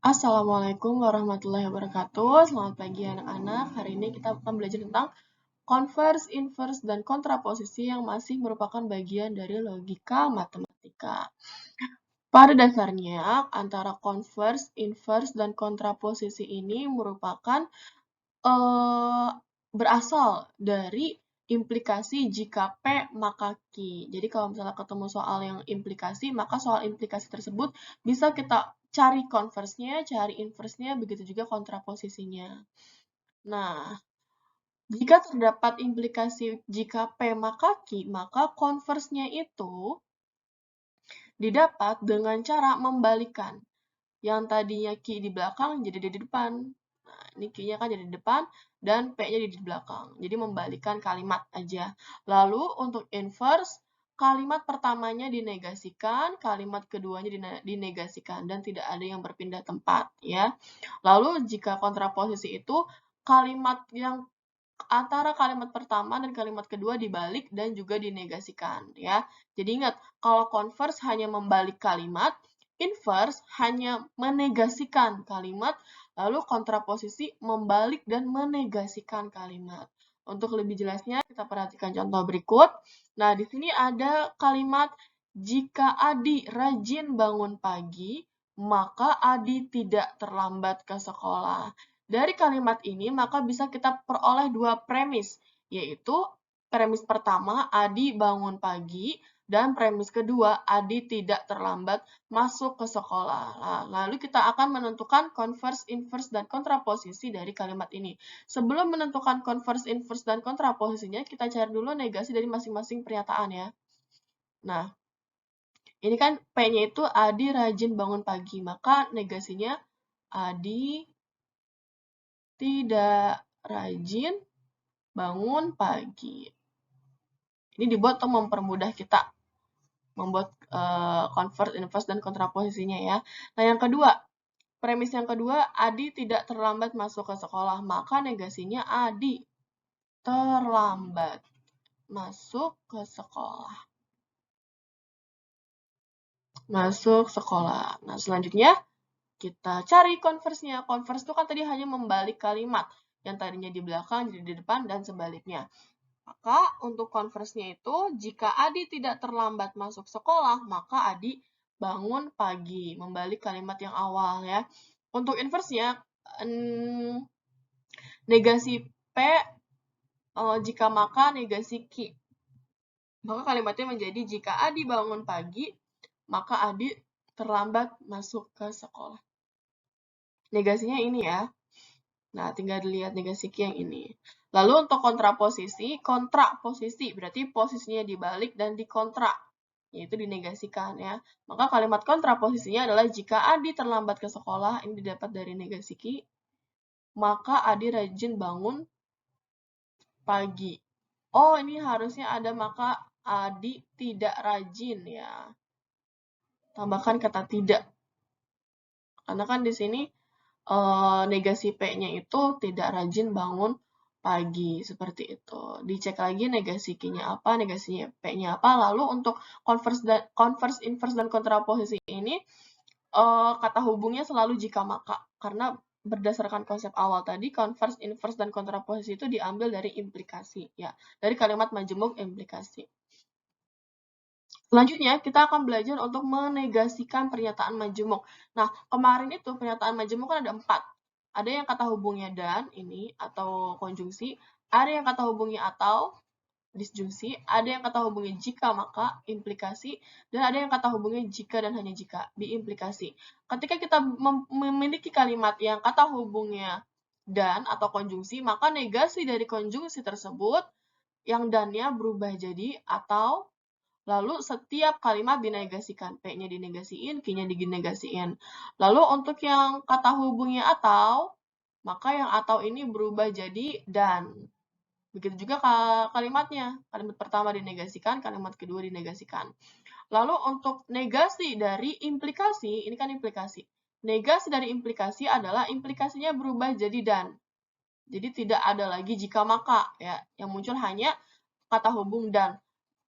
Assalamualaikum warahmatullahi wabarakatuh. Selamat pagi anak-anak. Hari ini kita akan belajar tentang converse, inverse, dan kontraposisi yang masih merupakan bagian dari logika matematika. Pada dasarnya, antara converse, inverse, dan kontraposisi ini merupakan berasal dari implikasi jika P maka Q. Jadi kalau misalnya ketemu soal yang implikasi, maka soal implikasi tersebut bisa kita cari converse-nya, cari inverse-nya, begitu juga kontraposisinya. Nah, jika terdapat implikasi jika P maka Q, maka converse-nya itu didapat dengan cara membalikan. Yang tadinya Q di belakang jadi di depan. Nah, ini Q-nya kan jadi di depan, dan P-nya di belakang. Jadi membalikan kalimat aja. Lalu untuk inverse, kalimat pertamanya dinegasikan, kalimat keduanya dinegasikan, dan tidak ada yang berpindah tempat. Ya. Lalu jika kontraposisi itu, kalimat yang antara kalimat pertama dan kalimat kedua dibalik dan juga dinegasikan. Ya. Jadi ingat, kalau converse hanya membalik kalimat, inverse hanya menegasikan kalimat, lalu kontraposisi membalik dan menegasikan kalimat. Untuk lebih jelasnya, kita perhatikan contoh berikut. Nah, di sini ada kalimat, jika Adi rajin bangun pagi, maka Adi tidak terlambat ke sekolah. Dari kalimat ini, maka bisa kita peroleh dua premis, yaitu premis pertama, Adi bangun pagi, dan premis kedua, Adi tidak terlambat masuk ke sekolah. Nah, lalu kita akan menentukan converse, inverse, dan kontraposisi dari kalimat ini. Sebelum menentukan converse, inverse, dan kontraposisinya, kita cari dulu negasi dari masing-masing pernyataan ya. Nah, ini kan P-nya itu Adi rajin bangun pagi, maka negasinya Adi tidak rajin bangun pagi. Ini dibuat untuk mempermudah kita membuat converse, inverse, dan kontraposisinya ya. Nah, yang kedua, premis yang kedua, Adi tidak terlambat masuk ke sekolah, maka negasinya Adi terlambat masuk ke sekolah. Masuk sekolah. Nah, selanjutnya kita cari converse-nya. Converse itu kan tadi hanya membalik kalimat. Yang tadinya di belakang jadi di depan dan sebaliknya. Maka untuk converse-nya itu, jika Adi tidak terlambat masuk sekolah, maka Adi bangun pagi. Membalik kalimat yang awal ya. Untuk inverse-nya, negasi P, jika maka negasi Q. Maka kalimatnya menjadi, jika Adi bangun pagi, maka Adi terlambat masuk ke sekolah. Negasinya ini ya. Nah, tinggal dilihat negasi Q yang ini. Lalu untuk kontraposisi berarti posisinya dibalik dan dikontra, yaitu dinegasikan ya. Maka kalimat kontraposisinya adalah, jika Adi terlambat ke sekolah, ini didapat dari negasi Q, maka Adi rajin bangun pagi. Oh, ini harusnya ada maka Adi tidak rajin ya. Tambahkan kata tidak. Karena kan di sini negasi P-nya itu tidak rajin bangun pagi, seperti itu. Dicek lagi negasi Q-nya apa, negasi P-nya apa. Lalu untuk converse, inverse, dan kontraposisi ini, kata hubungnya selalu jika maka. Karena berdasarkan konsep awal tadi, converse, inverse, dan kontraposisi itu diambil dari implikasi, ya, dari kalimat majemuk implikasi. Selanjutnya, kita akan belajar untuk menegasikan pernyataan majemuk. Nah, kemarin itu pernyataan majemuk kan ada 4. Ada yang kata hubungnya dan, ini, atau konjungsi. Ada yang kata hubungnya atau, disjungsi. Ada yang kata hubungnya jika, maka, implikasi. Dan ada yang kata hubungnya jika dan hanya jika, biimplikasi. Ketika kita memiliki kalimat yang kata hubungnya dan atau konjungsi, maka negasi dari konjungsi tersebut, yang dannya berubah jadi atau. Lalu setiap kalimat dinegasikan, P-nya dinegasiin, Q-nya dinegasiin. Lalu untuk yang kata hubungnya atau, maka yang atau ini berubah jadi dan. Begitu juga kalimatnya. Kalimat pertama dinegasikan, kalimat kedua dinegasikan. Lalu untuk negasi dari implikasi, ini kan implikasi. Negasi dari implikasi adalah implikasinya berubah jadi dan. Jadi tidak ada lagi jika maka, ya. Yang muncul hanya kata hubung dan.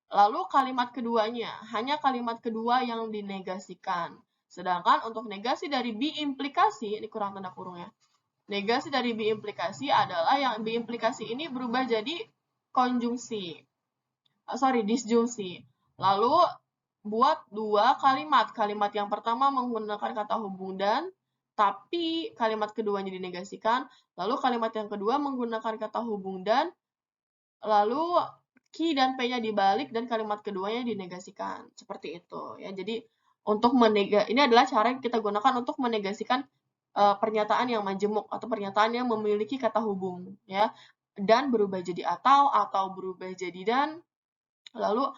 Lalu kalimat keduanya, hanya kalimat kedua yang dinegasikan. Sedangkan untuk negasi dari B implikasi, ini kurang tanda kurung ya. Negasi dari B implikasi adalah yang B implikasi ini berubah jadi konjungsi. Disjungsi. Lalu buat dua kalimat. Kalimat yang pertama menggunakan kata hubung dan, tapi kalimat keduanya dinegasikan. Lalu kalimat yang kedua menggunakan kata hubung dan, lalu Ki dan P-nya dibalik dan kalimat keduanya dinegasikan. Seperti itu ya. Jadi untuk ini adalah cara yang kita gunakan untuk menegasikan pernyataan yang majemuk atau pernyataan yang memiliki kata hubung ya. Dan berubah jadi atau berubah jadi dan, lalu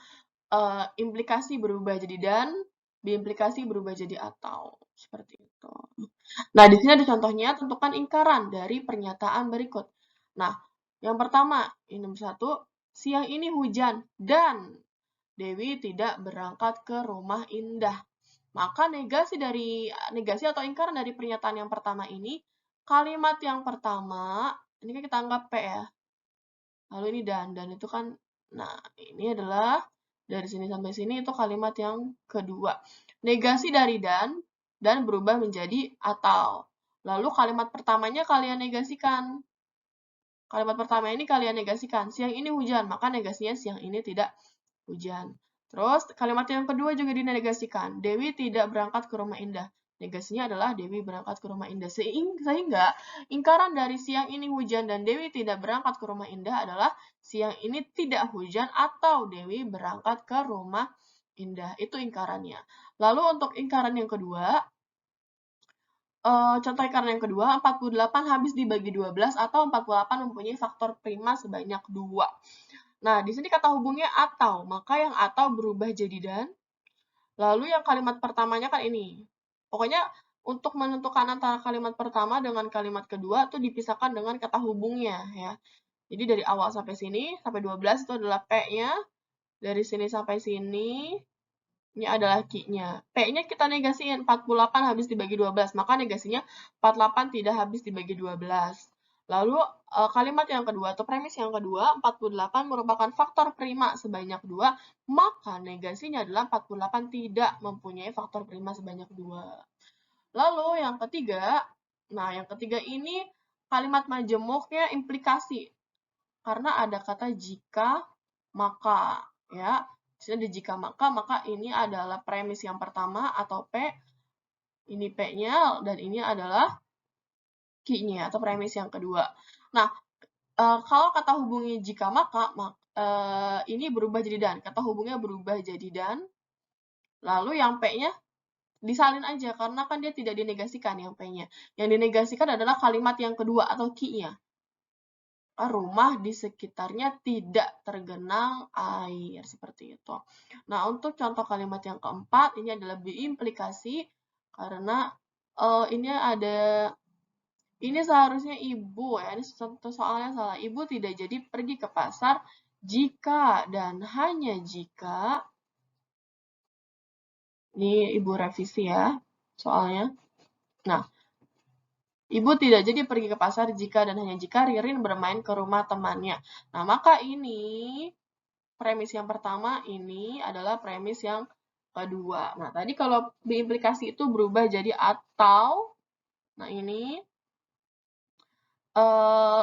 implikasi berubah jadi dan, biimplikasi berubah jadi atau. Seperti itu. Nah, di sini ada contohnya, tentukan ingkaran dari pernyataan berikut. Nah, yang pertama, ini nomor 1, siang ini hujan dan Dewi tidak berangkat ke rumah Indah. Maka negasi atau ingkaran dari pernyataan yang pertama ini, kalimat yang pertama, ini kan kita anggap P ya. Lalu ini dan itu kan, nah ini adalah dari sini sampai sini itu kalimat yang kedua. Negasi dari dan berubah menjadi atau. Lalu kalimat pertamanya kalian negasikan. Kalimat pertama ini kalian negasikan. Siang ini hujan, maka negasinya siang ini tidak hujan. Terus kalimat yang kedua juga dinegasikan. Dewi tidak berangkat ke rumah Indah. Negasinya adalah Dewi berangkat ke rumah Indah. Sehingga ingkaran dari siang ini hujan dan Dewi tidak berangkat ke rumah Indah adalah siang ini tidak hujan atau Dewi berangkat ke rumah Indah. Itu ingkarannya. Lalu untuk ingkaran yang kedua, contoh ingkaran yang kedua, 48 habis dibagi 12 atau 48 mempunyai faktor prima sebanyak 2. Nah, di sini kata hubungnya atau, maka yang atau berubah jadi dan. Lalu yang kalimat pertamanya kan ini. Pokoknya untuk menentukan antara kalimat pertama dengan kalimat kedua itu dipisahkan dengan kata hubungnya ya. Jadi dari awal sampai sini, sampai 12 itu adalah P-nya. Dari sini sampai sini, ini adalah Q-nya. P-nya kita negasiin, 48 habis dibagi 12, maka negasinya 48 tidak habis dibagi 12. Lalu kalimat yang kedua atau premis yang kedua, 48 merupakan faktor prima sebanyak 2, maka negasinya adalah 48 tidak mempunyai faktor prima sebanyak 2. Lalu yang ketiga, nah yang ketiga ini kalimat majemuknya implikasi. Karena ada kata jika, maka ya. Di sini ada jika maka ini adalah premis yang pertama atau P. Ini P-nya dan ini adalah Q-nya atau premis yang kedua. Nah, kalau kata hubungnya jika maka ini berubah jadi dan. Kata hubungnya berubah jadi dan. Lalu yang P-nya disalin aja karena kan dia tidak dinegasikan yang P-nya. Yang dinegasikan adalah kalimat yang kedua atau Q-nya. Rumah di sekitarnya tidak tergenang air. Seperti itu. Nah, untuk contoh kalimat yang keempat, ini adalah biimplikasi. Karena ini seharusnya ibu ya, ini soalnya salah. Ibu tidak jadi pergi ke pasar jika dan hanya jika, ini ibu revisi ya soalnya. Nah, ibu tidak jadi pergi ke pasar jika dan hanya jika Ririn bermain ke rumah temannya. Nah, maka ini premis yang pertama, ini adalah premis yang kedua. Nah, tadi kalau biimplikasi itu berubah jadi atau, nah ini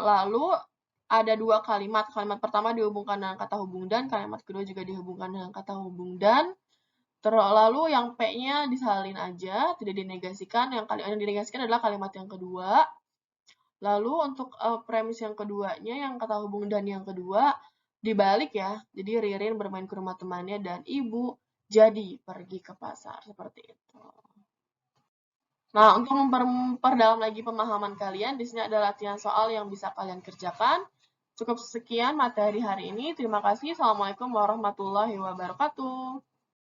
lalu ada dua kalimat. Kalimat pertama dihubungkan dengan kata hubung dan, kalimat kedua juga dihubungkan dengan kata hubung dan. Lalu yang P-nya disalin aja, tidak dinegasikan. Yang dinegasikan adalah kalimat yang kedua. Lalu untuk premis yang keduanya, yang kata hubung dan yang kedua, dibalik ya. Jadi Ririn bermain ke rumah temannya dan ibu jadi pergi ke pasar. Seperti itu. Nah, untuk memperdalam lagi pemahaman kalian, di sini ada latihan soal yang bisa kalian kerjakan. Cukup sekian materi hari ini. Terima kasih. Assalamualaikum warahmatullahi wabarakatuh.